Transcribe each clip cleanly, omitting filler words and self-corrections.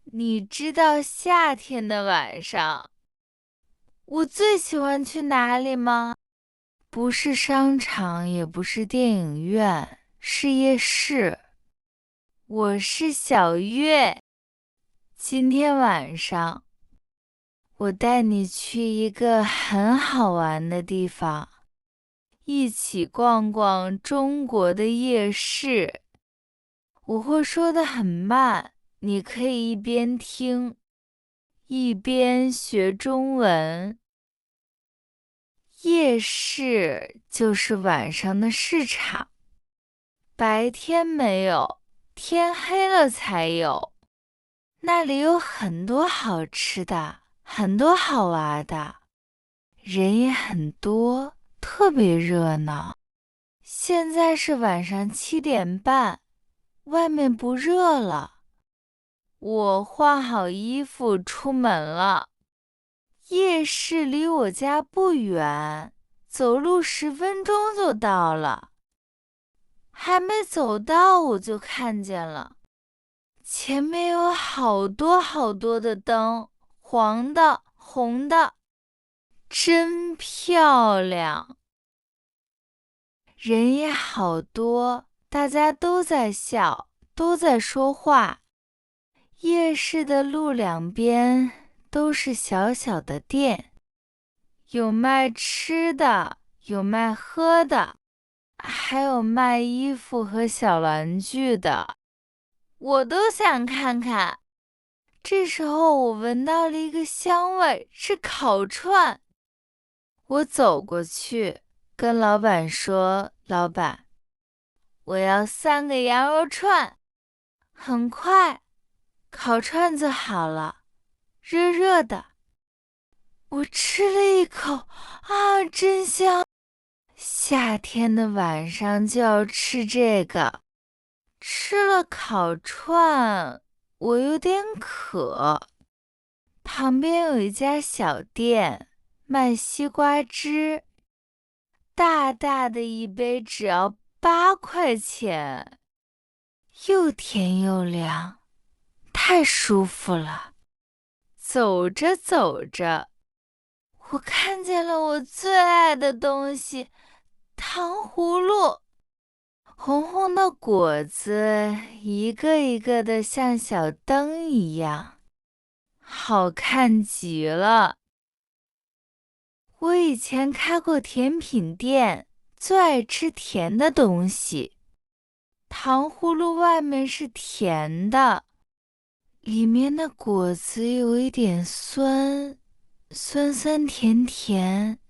你知道夏天的晚上，我最喜欢去哪里吗？不是商场，也不是电影院，是夜市。我是小月，今天晚上我带你去一个很好玩的地方，一起逛逛中国的夜市。我会说的很慢，你可以一边听，一边学中文。夜市就是晚上的市场，白天没有，天黑了才有。那里有很多好吃的，很多好玩的，人也很多，特别热闹。现在是晚上7点半，外面不热了。我换好衣服出门了。夜市离我家不远，走路10分钟就到了。还没走到，我就看见了，前面有好多好多的灯，黄的、红的，真漂亮。人也好多，大家都在笑，都在说话。夜市的路两边都是小小的店，有卖吃的，有卖喝的，还有卖衣服和小玩具的，我都想看看。这时候我闻到了一个香味，是烤串。我走过去，跟老板说：“老板，我要3个羊肉串。”很快，烤串子好了，热热的。我吃了一口，啊，真香！夏天的晚上就要吃这个。吃了烤串，我有点渴。旁边有一家小店卖西瓜汁，大大的一杯只要8块钱，又甜又凉，太舒服了。走着走着，我看见了我最爱的东西——糖葫芦。红红的果子，一个一个的像小灯一样，好看极了。我以前开过甜品店，最爱吃甜的东西。糖葫芦外面是甜的，里面的果子有一点酸，酸酸甜甜，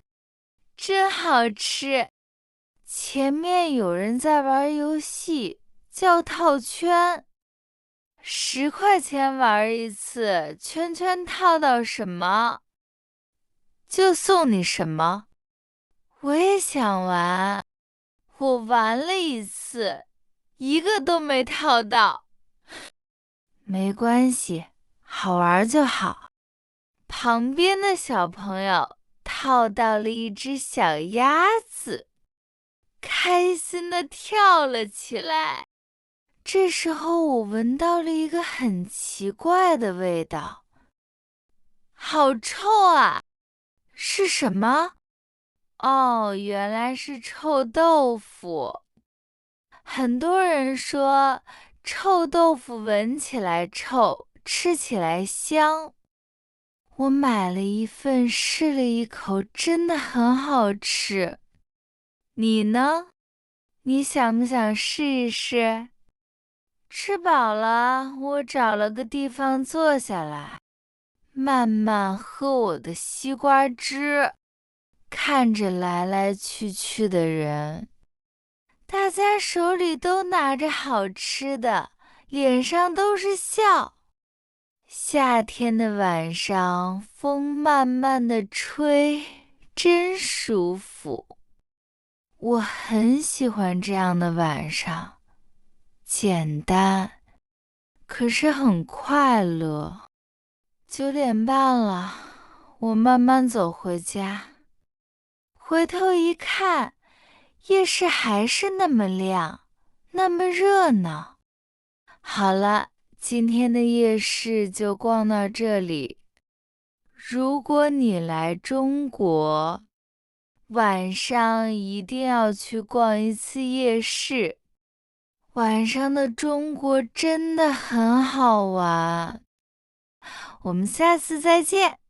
真好吃。前面有人在玩游戏，叫套圈，10块钱玩一次，圈圈套到什么，就送你什么。我也想玩，我玩了一次，一个都没套到。没关系，好玩就好。旁边的小朋友套到了一只小鸭子，开心的跳了起来。这时候我闻到了一个很奇怪的味道，好臭啊！是什么？哦，原来是臭豆腐。很多人说臭豆腐闻起来臭，吃起来香。我买了一份，试了一口，真的很好吃。你呢？你想不想试一试？吃饱了，我找了个地方坐下来，慢慢喝我的西瓜汁，看着来来去去的人。大家手里都拿着好吃的，脸上都是笑。夏天的晚上，风慢慢的吹，真舒服。我很喜欢这样的晚上，简单，可是很快乐。9点半了，我慢慢走回家，回头一看，夜市还是那么亮，那么热闹。好了，今天的夜市就逛到这里。如果你来中国，晚上一定要去逛一次夜市。晚上的中国真的很好玩。我们下次再见。